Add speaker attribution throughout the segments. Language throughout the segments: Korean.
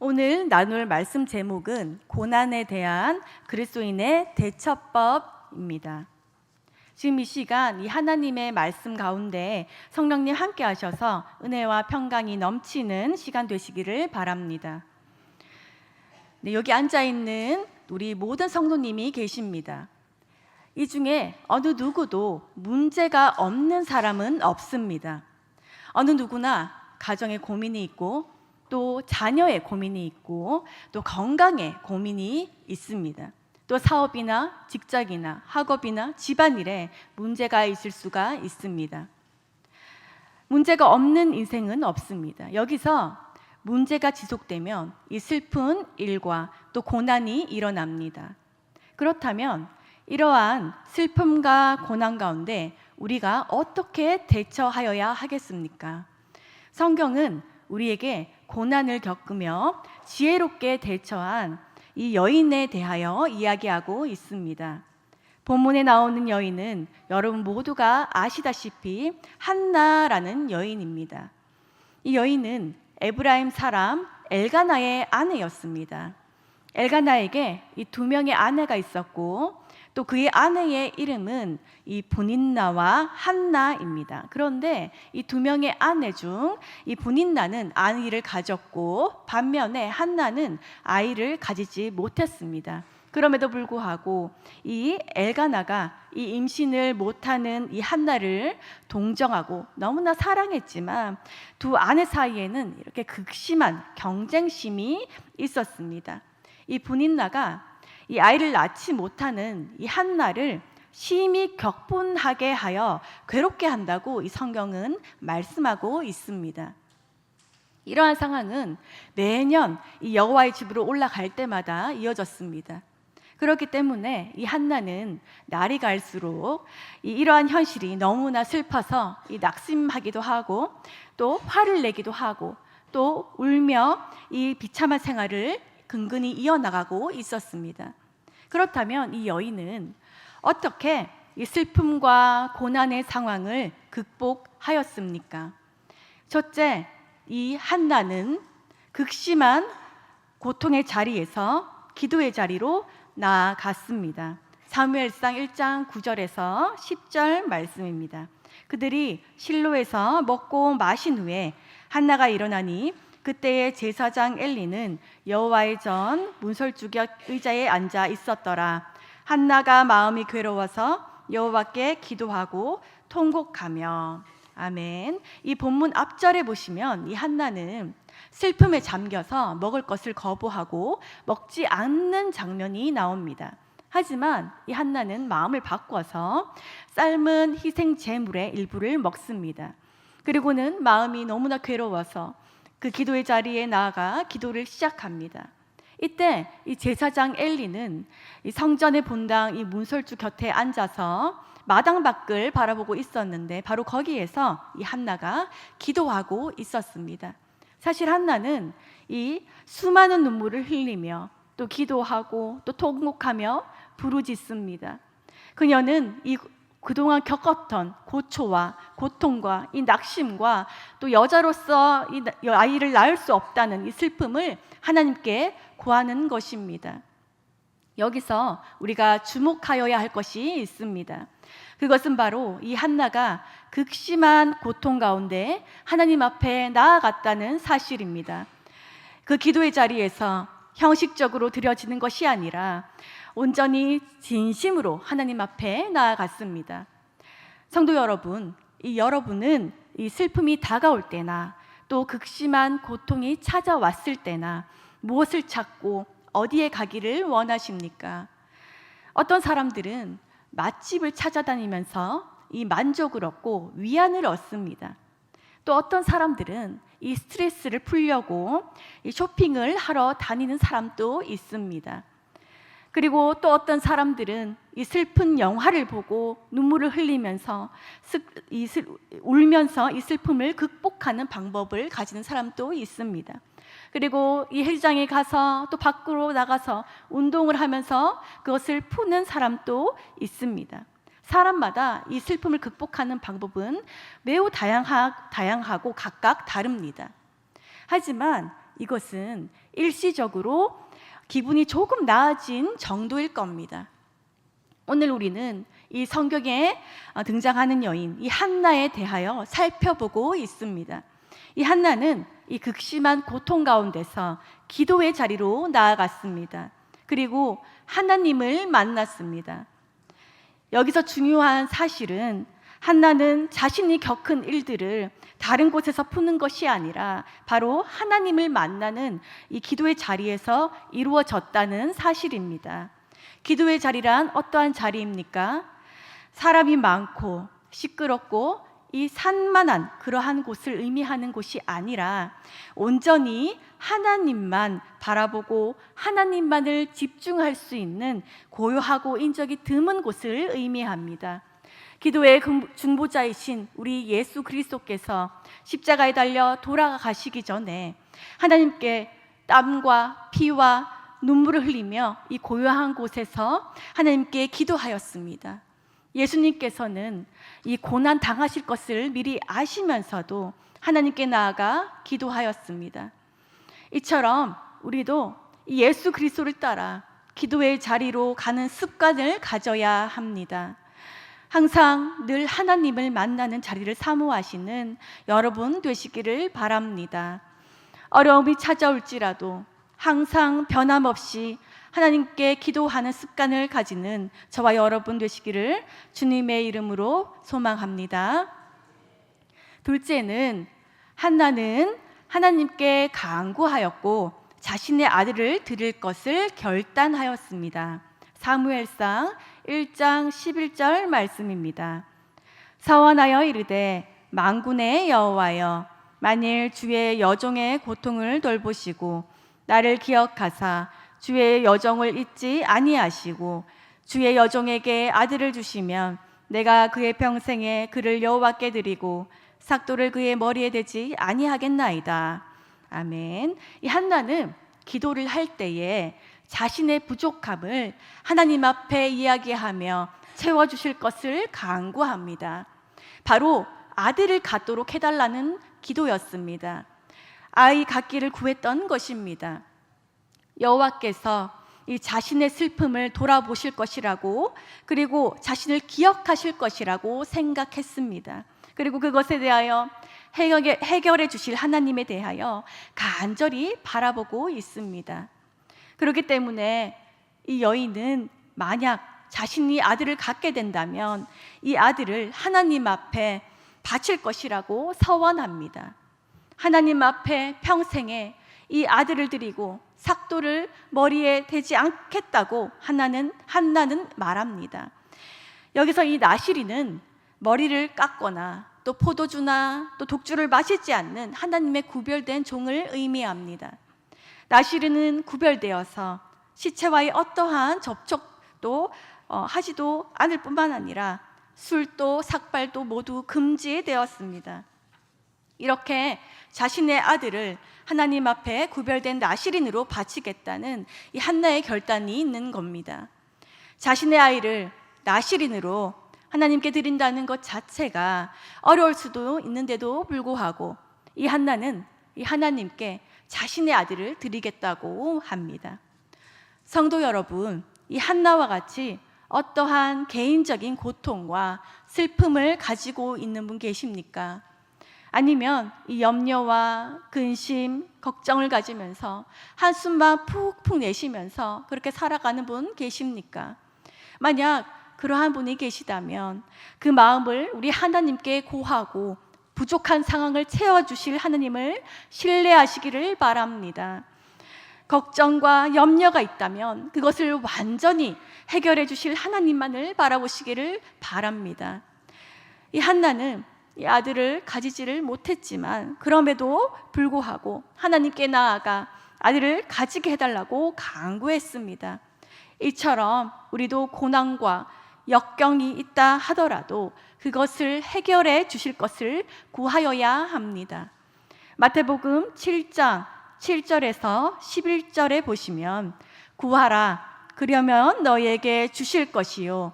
Speaker 1: 오늘 나눌 말씀 제목은 고난에 대한 그리스도인의 대처법입니다. 지금 이 시간 이 하나님의 말씀 가운데 성령님 함께 하셔서 은혜와 평강이 넘치는 시간 되시기를 바랍니다. 네, 여기 앉아있는 우리 모든 성도님이 계십니다. 이 중에 어느 누구도 문제가 없는 사람은 없습니다. 어느 누구나 가정에 고민이 있고 또 자녀의 고민이 있고 또 건강에 고민이 있습니다. 또 사업이나 직장이나 학업이나 집안일에 문제가 있을 수가 있습니다. 문제가 없는 인생은 없습니다. 여기서 문제가 지속되면 이 슬픈 일과 또 고난이 일어납니다. 그렇다면 이러한 슬픔과 고난 가운데 우리가 어떻게 대처하여야 하겠습니까? 성경은 우리에게 고난을 겪으며 지혜롭게 대처한 이 여인에 대하여 이야기하고 있습니다. 본문에 나오는 여인은 여러분 모두가 아시다시피 한나라는 여인입니다. 이 여인은 에브라임 사람 엘가나의 아내였습니다. 엘가나에게 이 두 명의 아내가 있었고 또 그의 아내의 이름은 이 브닌나와 한나입니다. 그런데 이 두 명의 아내 중 이 브닌나는 아이를 가졌고 반면에 한나는 아이를 가지지 못했습니다. 그럼에도 불구하고 이 엘가나가 이 임신을 못하는 이 한나를 동정하고 너무나 사랑했지만 두 아내 사이에는 이렇게 극심한 경쟁심이 있었습니다. 이 브닌나가 이 아이를 낳지 못하는 이 한나를 심히 격분하게 하여 괴롭게 한다고 이 성경은 말씀하고 있습니다. 이러한 상황은 매년 이 여호와의 집으로 올라갈 때마다 이어졌습니다. 그렇기 때문에 이 한나는 날이 갈수록 이러한 현실이 너무나 슬퍼서 이 낙심하기도 하고 또 화를 내기도 하고 또 울며 이 비참한 생활을 근근히 이어나가고 있었습니다. 그렇다면 이 여인은 어떻게 이 슬픔과 고난의 상황을 극복하였습니까? 첫째, 이 한나는 극심한 고통의 자리에서 기도의 자리로 나아갔습니다. 사무엘상 1장 9절에서 10절 말씀입니다. 그들이 실로에서 먹고 마신 후에 한나가 일어나니 그때의 제사장 엘리는 여호와의 전 문설주격 의자에 앉아 있었더라. 한나가 마음이 괴로워서 여호와께 기도하고 통곡하며. 아멘. 이 본문 앞절에 보시면 이 한나는 슬픔에 잠겨서 먹을 것을 거부하고 먹지 않는 장면이 나옵니다. 하지만 이 한나는 마음을 바꿔서 삶은 희생 제물의 일부를 먹습니다. 그리고는 마음이 너무나 괴로워서 그 기도의 자리에 나아가 기도를 시작합니다. 이때 이 제사장 엘리는 이 성전의 본당 이 문설주 곁에 앉아서 마당 밖을 바라보고 있었는데 바로 거기에서 이 한나가 기도하고 있었습니다. 사실 한나는 이 수많은 눈물을 흘리며 또 기도하고 또 통곡하며 부르짖습니다. 그녀는 이 그동안 겪었던 고초와 고통과 이 낙심과 또 여자로서 이 아이를 낳을 수 없다는 이 슬픔을 하나님께 구하는 것입니다. 여기서 우리가 주목하여야 할 것이 있습니다. 그것은 바로 이 한나가 극심한 고통 가운데 하나님 앞에 나아갔다는 사실입니다. 그 기도의 자리에서 형식적으로 드려지는 것이 아니라 온전히 진심으로 하나님 앞에 나아갔습니다. 성도 여러분, 여러분은 이 슬픔이 다가올 때나 또 극심한 고통이 찾아왔을 때나 무엇을 찾고 어디에 가기를 원하십니까? 어떤 사람들은 맛집을 찾아다니면서 이 만족을 얻고 위안을 얻습니다. 또 어떤 사람들은 이 스트레스를 풀려고 이 쇼핑을 하러 다니는 사람도 있습니다. 그리고 또 어떤 사람들은 이 슬픈 영화를 보고 눈물을 흘리면서 울면서 이 슬픔을 극복하는 방법을 가지는 사람도 있습니다. 그리고 이 헬스장에 가서 또 밖으로 나가서 운동을 하면서 그것을 푸는 사람도 있습니다. 사람마다 이 슬픔을 극복하는 방법은 매우 다양하고 각각 다릅니다. 하지만 이것은 일시적으로 기분이 조금 나아진 정도일 겁니다. 오늘 우리는 이 성경에 등장하는 여인, 이 한나에 대하여 살펴보고 있습니다. 이 한나는 이 극심한 고통 가운데서 기도의 자리로 나아갔습니다. 그리고 하나님을 만났습니다. 여기서 중요한 사실은 한나는 자신이 겪은 일들을 다른 곳에서 푸는 것이 아니라 바로 하나님을 만나는 이 기도의 자리에서 이루어졌다는 사실입니다. 기도의 자리란 어떠한 자리입니까? 사람이 많고 시끄럽고 이 산만한 그러한 곳을 의미하는 곳이 아니라 온전히 하나님만 바라보고 하나님만을 집중할 수 있는 고요하고 인적이 드문 곳을 의미합니다. 기도의 중보자이신 우리 예수 그리스도께서 십자가에 달려 돌아가시기 전에 하나님께 땀과 피와 눈물을 흘리며 이 고요한 곳에서 하나님께 기도하였습니다. 예수님께서는 이 고난 당하실 것을 미리 아시면서도 하나님께 나아가 기도하였습니다. 이처럼 우리도 이 예수 그리스도를 따라 기도의 자리로 가는 습관을 가져야 합니다. 항상 늘 하나님을 만나는 자리를 사모하시는 여러분 되시기를 바랍니다. 어려움이 찾아올지라도 항상 변함없이 하나님께 기도하는 습관을 가지는 저와 여러분 되시기를 주님의 이름으로 소망합니다. 둘째는 한나는 하나님께 간구하였고 자신의 아들을 드릴 것을 결단하였습니다. 사무엘상 1장 11절 말씀입니다. 서원하여 이르되 만군의 여호와여, 만일 주의 여종의 고통을 돌보시고 나를 기억하사 주의 여종을 잊지 아니하시고 주의 여종에게 아들을 주시면 내가 그의 평생에 그를 여호와께 드리고 삭도를 그의 머리에 대지 아니하겠나이다. 아멘. 이 한나는 기도를 할 때에 자신의 부족함을 하나님 앞에 이야기하며 채워주실 것을 간구합니다. 바로 아들을 갖도록 해달라는 기도였습니다. 아이 갖기를 구했던 것입니다. 여호와께서 이 자신의 슬픔을 돌아보실 것이라고, 그리고 자신을 기억하실 것이라고 생각했습니다. 그리고 그것에 대하여 해결해 주실 하나님에 대하여 간절히 바라보고 있습니다. 그렇기 때문에 이 여인은 만약 자신이 아들을 갖게 된다면 이 아들을 하나님 앞에 바칠 것이라고 서원합니다. 하나님 앞에 평생에 이 아들을 드리고 삭도를 머리에 대지 않겠다고 한나는 말합니다. 여기서 이 나시리는 머리를 깎거나 또 포도주나 또 독주를 마시지 않는 하나님의 구별된 종을 의미합니다. 나시르는 구별되어서 시체와의 어떠한 접촉도 하지도 않을 뿐만 아니라 술도 삭발도 모두 금지되었습니다. 이렇게 자신의 아들을 하나님 앞에 구별된 나시린으로 바치겠다는 이 한나의 결단이 있는 겁니다. 자신의 아이를 나시린으로 하나님께 드린다는 것 자체가 어려울 수도 있는데도 불구하고 이 한나는 이 하나님께 자신의 아들을 드리겠다고 합니다. 성도 여러분, 이 한나와 같이 어떠한 개인적인 고통과 슬픔을 가지고 있는 분 계십니까? 아니면 이 염려와 근심, 걱정을 가지면서 한숨만 푹푹 내쉬면서 그렇게 살아가는 분 계십니까? 만약 그러한 분이 계시다면 그 마음을 우리 하나님께 고하고 부족한 상황을 채워주실 하나님을 신뢰하시기를 바랍니다. 걱정과 염려가 있다면 그것을 완전히 해결해 주실 하나님만을 바라보시기를 바랍니다. 이 한나는 이 아들을 가지지를 못했지만 그럼에도 불구하고 하나님께 나아가 아들을 가지게 해달라고 간구했습니다. 이처럼 우리도 고난과 역경이 있다 하더라도 그것을 해결해 주실 것을 구하여야 합니다. 마태복음 7장 7절에서 11절에 보시면 구하라 그러면 너희에게 주실 것이요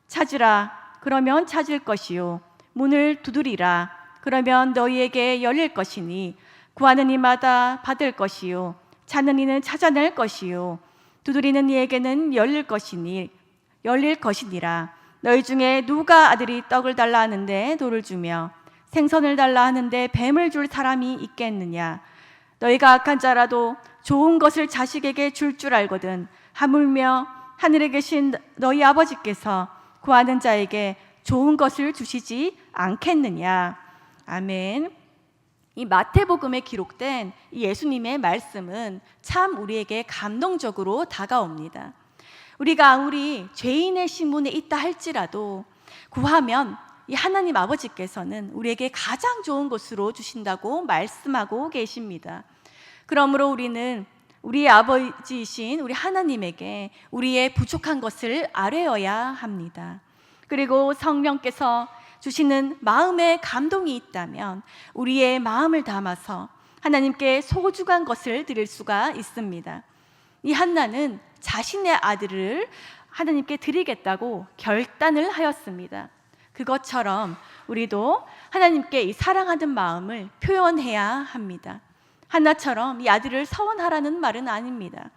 Speaker 1: 찾으라 그러면 찾을 것이요 문을 두드리라 그러면 너희에게 열릴 것이니 구하는 이마다 받을 것이요 찾는 이는 찾아낼 것이요 두드리는 이에게는 열릴 것이니라. 너희 중에 누가 아들이 떡을 달라 하는데 돌을 주며 생선을 달라 하는데 뱀을 줄 사람이 있겠느냐? 너희가 악한 자라도 좋은 것을 자식에게 줄 알거든 하물며 하늘에 계신 너희 아버지께서 구하는 자에게 좋은 것을 주시지 않겠느냐? 아멘. 이 마태복음에 기록된 이 예수님의 말씀은 참 우리에게 감동적으로 다가옵니다. 우리가 아무리 죄인의 신분에 있다 할지라도 구하면 이 하나님 아버지께서는 우리에게 가장 좋은 것으로 주신다고 말씀하고 계십니다. 그러므로 우리는 우리의 아버지이신 우리 하나님에게 우리의 부족한 것을 아뢰어야 합니다. 그리고 성령께서 주시는 마음의 감동이 있다면 우리의 마음을 담아서 하나님께 소중한 것을 드릴 수가 있습니다. 이 한나는 자신의 아들을 하나님께 드리겠다고 결단을 하였습니다. 그것처럼 우리도 하나님께 이 사랑하는 마음을 표현해야 합니다. 한나처럼 이 아들을 서원하라는 말은 아닙니다.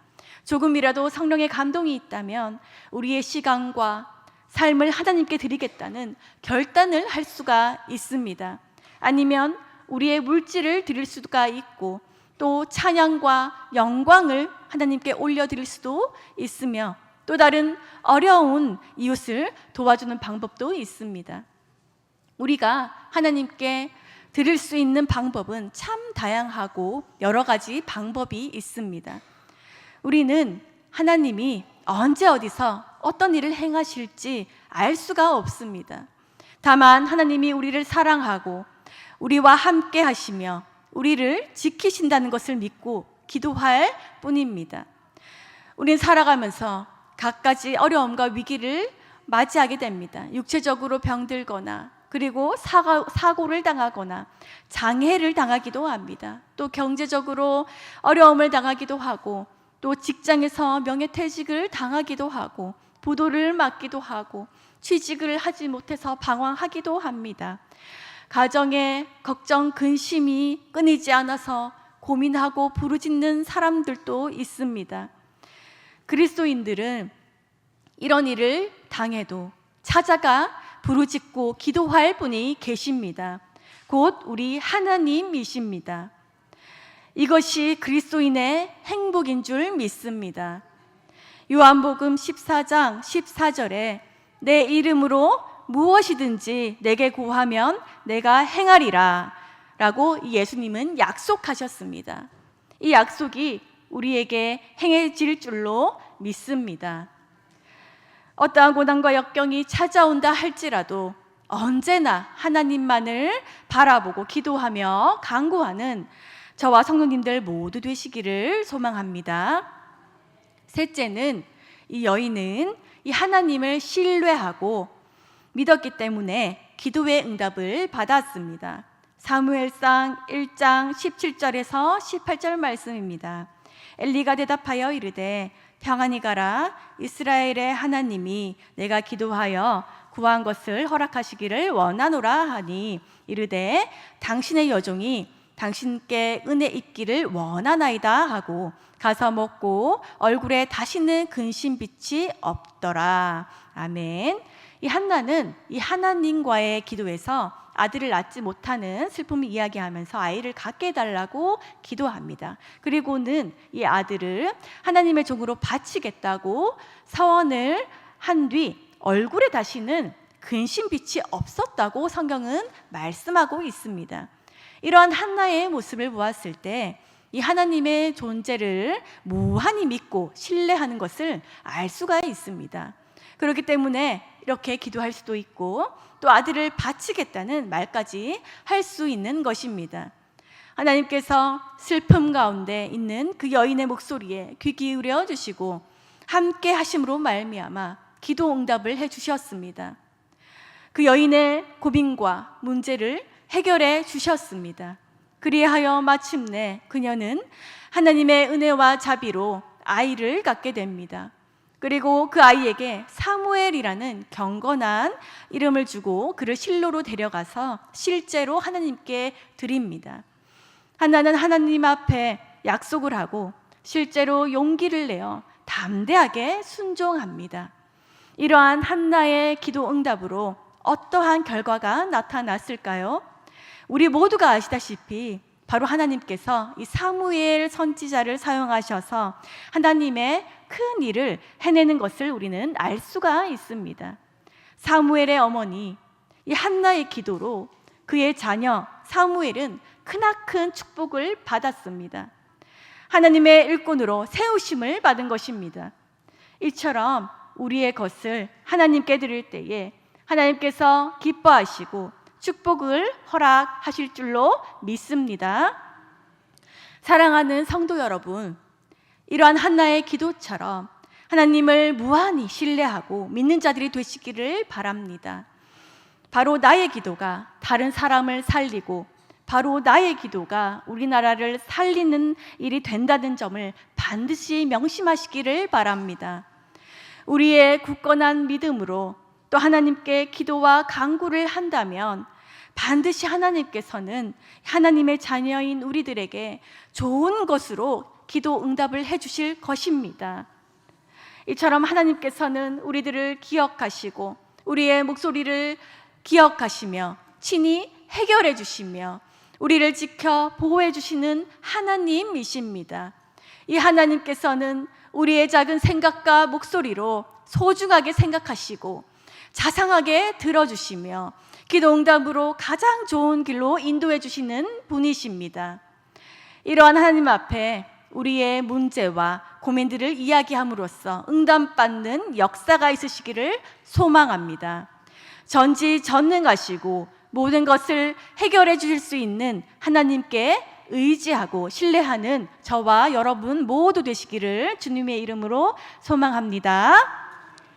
Speaker 1: 조금이라도 성령의 감동이 있다면 우리의 시간과 삶을 하나님께 드리겠다는 결단을 할 수가 있습니다. 아니면 우리의 물질을 드릴 수가 있고 또 찬양과 영광을 하나님께 올려드릴 수도 있으며 또 다른 어려운 이웃을 도와주는 방법도 있습니다. 우리가 하나님께 드릴 수 있는 방법은 참 다양하고 여러 가지 방법이 있습니다. 우리는 하나님이 언제 어디서 어떤 일을 행하실지 알 수가 없습니다. 다만 하나님이 우리를 사랑하고 우리와 함께 하시며 우리를 지키신다는 것을 믿고 기도할 뿐입니다. 우리는 살아가면서 갖가지 어려움과 위기를 맞이하게 됩니다. 육체적으로 병들거나 그리고 사고를 당하거나 장애를 당하기도 합니다. 또 경제적으로 어려움을 당하기도 하고 또 직장에서 명예퇴직을 당하기도 하고 부도를 맞기도 하고 취직을 하지 못해서 방황하기도 합니다. 가정에 걱정, 근심이 끊이지 않아서 고민하고 부르짖는 사람들도 있습니다. 그리스도인들은 이런 일을 당해도 찾아가 부르짖고 기도할 분이 계십니다. 곧 우리 하나님이십니다. 이것이 그리스도인의 행복인 줄 믿습니다. 요한복음 14장 14절에 내 이름으로 무엇이든지 내게 구하면 내가 행하리라 라고 예수님은 약속하셨습니다. 이 약속이 우리에게 행해질 줄로 믿습니다. 어떠한 고난과 역경이 찾아온다 할지라도 언제나 하나님만을 바라보고 기도하며 간구하는 저와 성도님들 모두 되시기를 소망합니다. 셋째는 이 여인은 이 하나님을 신뢰하고 믿었기 때문에 기도의 응답을 받았습니다. 사무엘상 1장 17절에서 18절 말씀입니다. 엘리가 대답하여 이르되 평안히 가라. 이스라엘의 하나님이 내가 기도하여 구한 것을 허락하시기를 원하노라 하니 이르되 당신의 여종이 당신께 은혜 있기를 원하나이다 하고 가서 먹고 얼굴에 다시는 근심빛이 없더라. 아멘. 이 한나는 이 하나님과의 기도에서 아들을 낳지 못하는 슬픔을 이야기하면서 아이를 갖게 해달라고 기도합니다. 그리고는 이 아들을 하나님의 종으로 바치겠다고 서원을 한 뒤 얼굴에 다시는 근심빛이 없었다고 성경은 말씀하고 있습니다. 이러한 한나의 모습을 보았을 때 이 하나님의 존재를 무한히 믿고 신뢰하는 것을 알 수가 있습니다. 그렇기 때문에 이렇게 기도할 수도 있고 또 아들을 바치겠다는 말까지 할 수 있는 것입니다. 하나님께서 슬픔 가운데 있는 그 여인의 목소리에 귀 기울여 주시고 함께 하심으로 말미암아 기도 응답을 해 주셨습니다. 그 여인의 고민과 문제를 해결해 주셨습니다. 그리하여 마침내 그녀는 하나님의 은혜와 자비로 아이를 갖게 됩니다. 그리고 그 아이에게 사무엘이라는 경건한 이름을 주고 그를 실로로 데려가서 실제로 하나님께 드립니다. 한나는 하나님 앞에 약속을 하고 실제로 용기를 내어 담대하게 순종합니다. 이러한 한나의 기도 응답으로 어떠한 결과가 나타났을까요? 우리 모두가 아시다시피 바로 하나님께서 이 사무엘 선지자를 사용하셔서 하나님의 큰 일을 해내는 것을 우리는 알 수가 있습니다. 사무엘의 어머니 이 한나의 기도로 그의 자녀 사무엘은 크나큰 축복을 받았습니다. 하나님의 일꾼으로 세우심을 받은 것입니다. 이처럼 우리의 것을 하나님께 드릴 때에 하나님께서 기뻐하시고 축복을 허락하실 줄로 믿습니다. 사랑하는 성도 여러분, 이러한 한나의 기도처럼 하나님을 무한히 신뢰하고 믿는 자들이 되시기를 바랍니다. 바로 나의 기도가 다른 사람을 살리고 바로 나의 기도가 우리나라를 살리는 일이 된다는 점을 반드시 명심하시기를 바랍니다. 우리의 굳건한 믿음으로 또 하나님께 기도와 간구를 한다면 반드시 하나님께서는 하나님의 자녀인 우리들에게 좋은 것으로 기도 응답을 해주실 것입니다. 이처럼 하나님께서는 우리들을 기억하시고 우리의 목소리를 기억하시며 친히 해결해 주시며 우리를 지켜 보호해 주시는 하나님이십니다. 이 하나님께서는 우리의 작은 생각과 목소리로 소중하게 생각하시고 자상하게 들어주시며 기도 응답으로 가장 좋은 길로 인도해 주시는 분이십니다. 이러한 하나님 앞에 우리의 문제와 고민들을 이야기함으로써 응답받는 역사가 있으시기를 소망합니다. 전지전능하시고 모든 것을 해결해 주실 수 있는 하나님께 의지하고 신뢰하는 저와 여러분 모두 되시기를 주님의 이름으로 소망합니다.